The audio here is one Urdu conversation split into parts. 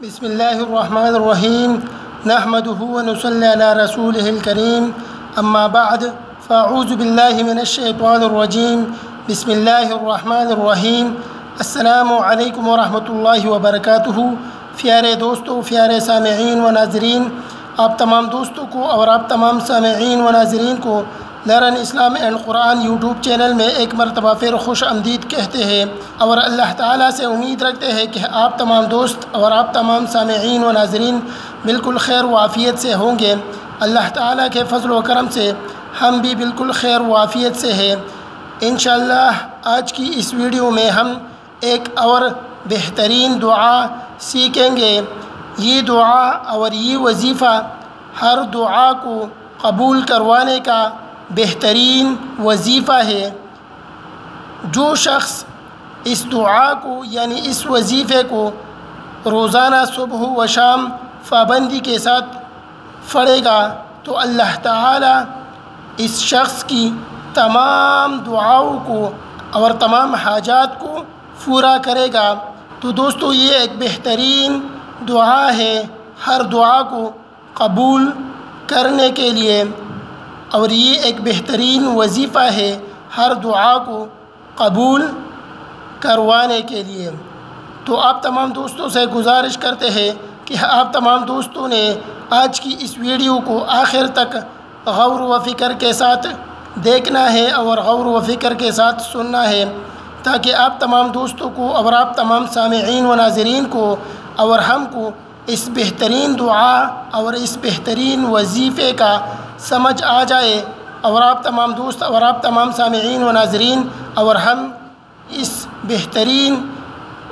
بسم اللہ الرحمن الرحیم نحمده ونصلی علی رسولہ الکریم اما بعد فاعوذ باللہ من الشیطان الرجیم بسم اللہ الرحمن الرحیم السلام علیکم ورحمۃ اللہ وبرکاتہ۔ پیارے دوستوں، پیارے سامعین و ناظرین، آپ تمام دوستوں کو اور آپ تمام سامعین و ناظرین کو learn Islam and Quran YouTube channel میں ایک مرتبہ پھر خوش آمدید کہتے ہیں، اور اللہ تعالیٰ سے امید رکھتے ہیں کہ آپ تمام دوست اور آپ تمام سامعین و ناظرین بالکل خیر و عافیت سے ہوں گے۔ اللہ تعالیٰ کے فضل و کرم سے ہم بھی بالکل خیر و عافیت سے ہیں۔ انشاءاللہ آج کی اس ویڈیو میں ہم ایک اور بہترین دعا سیکھیں گے۔ یہ دعا اور یہ وظیفہ ہر دعا کو قبول کروانے کا بہترین وظیفہ ہے۔ جو شخص اس دعا کو یعنی اس وظیفے کو روزانہ صبح و شام پابندی کے ساتھ پڑھے گا تو اللہ تعالیٰ اس شخص کی تمام دعاؤں کو اور تمام حاجات کو پورا کرے گا۔ تو دوستو، یہ ایک بہترین دعا ہے ہر دعا کو قبول کرنے کے لیے، اور یہ ایک بہترین وظیفہ ہے ہر دعا کو قبول کروانے کے لیے۔ تو آپ تمام دوستوں سے گزارش کرتے ہیں کہ آپ تمام دوستوں نے آج کی اس ویڈیو کو آخر تک غور و فکر کے ساتھ دیکھنا ہے اور غور و فکر کے ساتھ سننا ہے، تاکہ آپ تمام دوستوں کو اور آپ تمام سامعین و ناظرین کو اور ہم کو اس بہترین دعا اور اس بہترین وظیفے کا سمجھ آ جائے، اور آپ تمام دوست اور آپ تمام سامعین و ناظرین اور ہم اس بہترین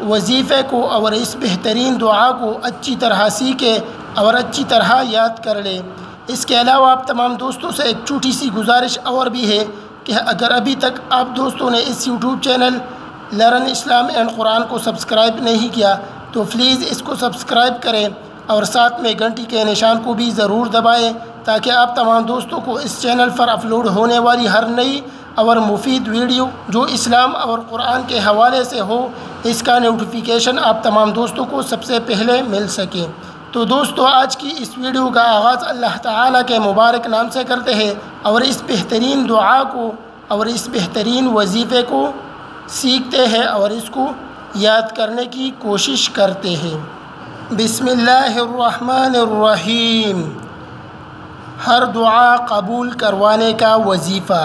وظیفے کو اور اس بہترین دعا کو اچھی طرح سیکھیں اور اچھی طرح یاد کر لیں۔ اس کے علاوہ آپ تمام دوستوں سے ایک چھوٹی سی گزارش اور بھی ہے کہ اگر ابھی تک آپ دوستوں نے اس YouTube channel learn Islam and Quran کو سبسکرائب نہیں کیا تو پلیز اس کو سبسکرائب کریں، اور ساتھ میں گھنٹی کے نشان کو بھی ضرور دبائیں، تاکہ آپ تمام دوستوں کو اس چینل پر اپلوڈ ہونے والی ہر نئی اور مفید ویڈیو جو اسلام اور قرآن کے حوالے سے ہو، اس کا نوٹیفیکیشن آپ تمام دوستوں کو سب سے پہلے مل سکے۔ تو دوستو، آج کی اس ویڈیو کا آغاز اللہ تعالیٰ کے مبارک نام سے کرتے ہیں، اور اس بہترین دعا کو اور اس بہترین وظیفے کو سیکھتے ہیں اور اس کو یاد کرنے کی کوشش کرتے ہیں۔ بسم اللہ الرحمن الرحیم۔ ہر دعا قبول کروانے کا وظیفہ،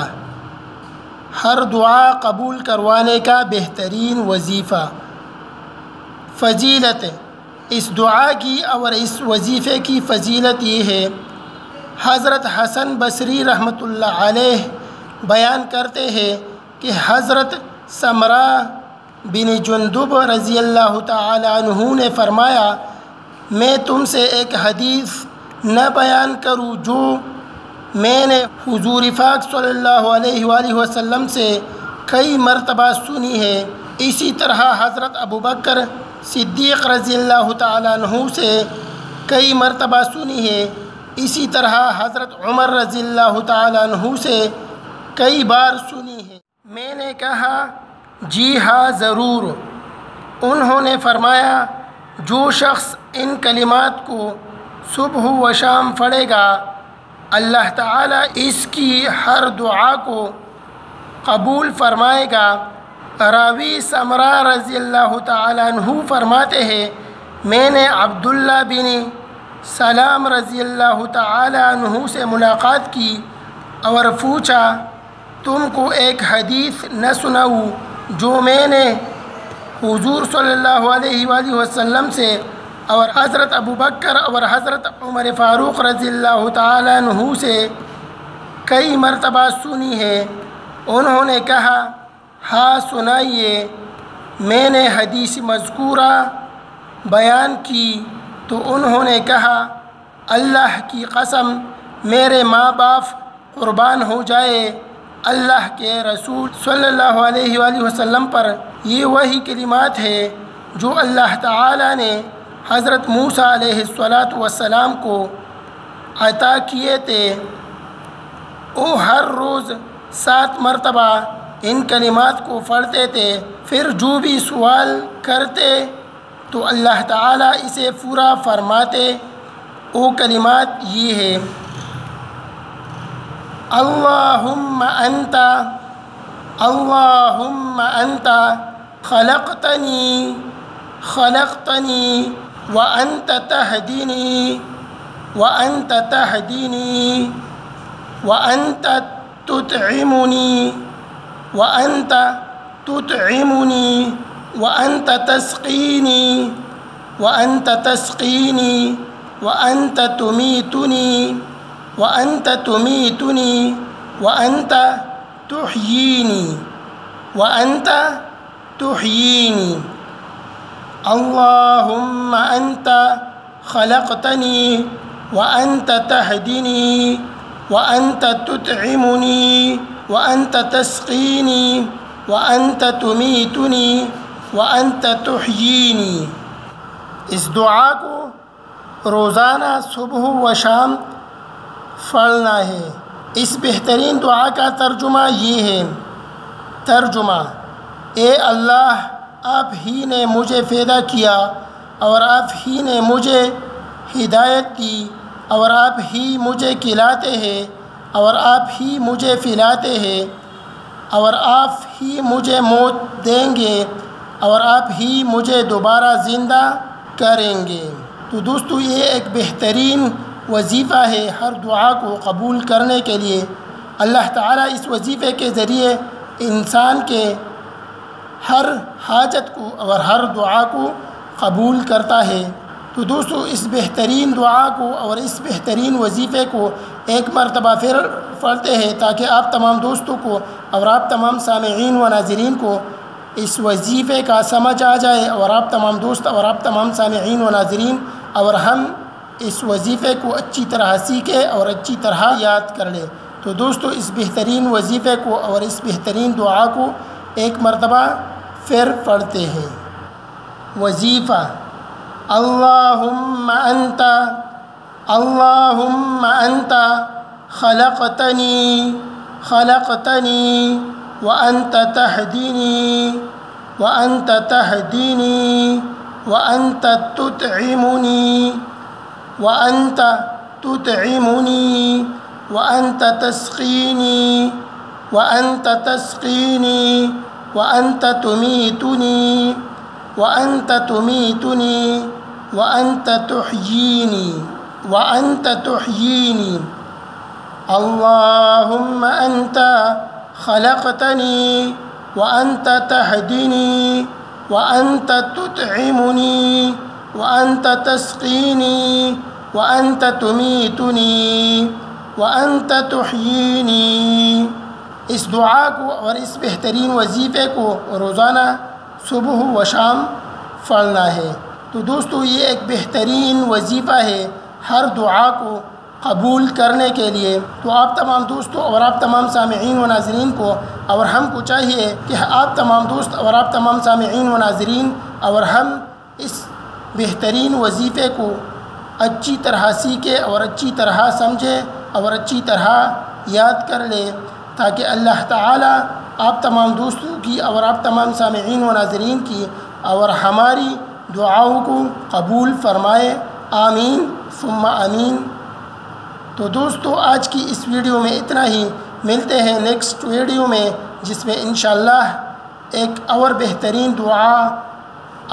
ہر دعا قبول کروانے کا بہترین وظیفہ۔ فضیلت اس دعا کی اور اس وظیفے کی فضیلت یہ ہے، حضرت حسن بصری رحمۃ اللہ علیہ بیان کرتے ہیں کہ حضرت سمرہ بن جندب رضی اللہ تعالی عنہ نے فرمایا، میں تم سے ایک حدیث نہ بیان کروں جو میں نے حضور پاک صلی اللہ علیہ وآلہ وسلم سے کئی مرتبہ سنی ہے۔ اسی طرح حضرت ابوبکر صدیق رضی اللہ تعالیٰ عنہ سے کئی مرتبہ سنی ہے۔ اسی طرح حضرت عمر رضی اللہ تعالیٰ عنہ سے کئی بار سنی ہے۔ میں نے کہا، جی ہاں ضرور۔ انہوں نے فرمایا، جو شخص ان کلمات کو صبح و شام پڑھے گا، اللہ تعالیٰ اس کی ہر دعا کو قبول فرمائے گا۔ راوی سمرہ رضی اللہ تعالیٰ عنہ فرماتے ہیں، میں نے عبداللہ بن سلام رضی اللہ تعالیٰ عنہ سے ملاقات کی اور پوچھا، تم کو ایک حدیث نہ سناؤں جو میں نے حضور صلی اللہ علیہ وآلہ وسلم سے اور حضرت ابوبکر اور حضرت عمر فاروق رضی اللہ تعالیٰ عنہ سے کئی مرتبہ سنی ہے؟ انہوں نے کہا، ہاں سنائیے۔ میں نے حدیث مذکورہ بیان کی تو انہوں نے کہا، اللہ کی قسم، میرے ماں باپ قربان ہو جائے، اللہ کے رسول صلی اللہ علیہ وآلہ وسلم پر یہ وہی کلمات ہے جو اللہ تعالیٰ نے حضرت موسیٰ علیہ السلام کو عطا کیے تھے۔ وہ ہر روز 7 مرتبہ ان کلمات کو پڑھتے تھے، پھر جو بھی سوال کرتے تو اللہ تعالیٰ اسے پورا فرماتے وہ کلمات یہ ہے: اللہم انت خلقتنی وانت تہدینی وانت تطعمنی وانت تسقینی وانت تمیتنی وانت تحیینی اللہم انت خلقتنی وانت تہدینی وانت تطعمنی وانت تسقینی وانت تمیتنی وانت تحیینی۔ اس دعا کو روزانہ صبح و شام پڑھنا ہے۔ اس بہترین دعا کا ترجمہ یہ ہے: ترجمہ: اے اللہ، آپ ہی نے مجھے پیدا کیا اور آپ ہی نے مجھے ہدایت دی اور آپ ہی مجھے کھلاتے ہیں اور آپ ہی مجھے پلاتے ہیں اور آپ ہی مجھے موت دیں گے اور آپ ہی مجھے دوبارہ زندہ کریں گے۔ تو دوستو، یہ ایک بہترین وظیفہ ہے ہر دعا کو قبول کرنے کے لیے۔ اللہ تعالیٰ اس وظیفے کے ذریعے انسان کے ہر حاجت کو اور ہر دعا کو قبول کرتا ہے۔ تو دوستو، اس بہترین دعا کو اور اس بہترین وظیفے کو ایک مرتبہ پھر پڑھتے ہیں تاکہ آپ تمام دوستوں کو اور آپ تمام سامعین و ناظرین کو اس وظیفے کا سمجھ آ جائے، اور آپ تمام دوست اور آپ تمام سامعین و ناظرین اور ہم اس وظیفے کو اچھی طرح سیکھیں اور اچھی طرح یاد کر لیں۔ تو دوستو، اس بہترین وظیفے کو اور اس بہترین دعا کو ایک مرتبہ پھر پڑھتے ہیں۔ وظیفہ: اللہم انت خلقتنی وانت تہدینی وانت تطعمنی وانت تسقینی وانت تمیتنی وانت تحیینی۔ اللہم انت خلقتنی وانت تہدینی وانت تطعمنی وانت تسقینی وانت تمیتنی وانت تحیینی۔ اس دعا کو اور اس بہترین وظیفے کو روزانہ صبح و شام پڑھنا ہے۔ تو دوستو، یہ ایک بہترین وظیفہ ہے ہر دعا کو قبول کرنے کے لیے۔ تو آپ تمام دوستوں اور آپ تمام سامعین و ناظرین کو اور ہم کو چاہیے کہ آپ تمام دوست اور آپ تمام سامعین و ناظرین اور ہم اس بہترین وظیفے کو اچھی طرح سیکھیں اور اچھی طرح سمجھیں اور اچھی طرح یاد کر لیں، تاکہ اللہ تعالیٰ آپ تمام دوستوں کی اور آپ تمام سامعین و ناظرین کی اور ہماری دعاؤں کو قبول فرمائے۔ آمین ثم آمین۔ تو دوستو، آج کی اس ویڈیو میں اتنا ہی۔ ملتے ہیں نیکسٹ ویڈیو میں، جس میں انشاءاللہ ایک اور بہترین دعا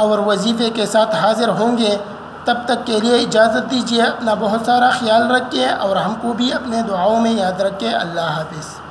اور وظیفے کے ساتھ حاضر ہوں گے۔ تب تک کے لیے اجازت دیجیے، اپنا بہت سارا خیال رکھیں اور ہم کو بھی اپنے دعاؤں میں یاد رکھیں۔ اللہ حافظ۔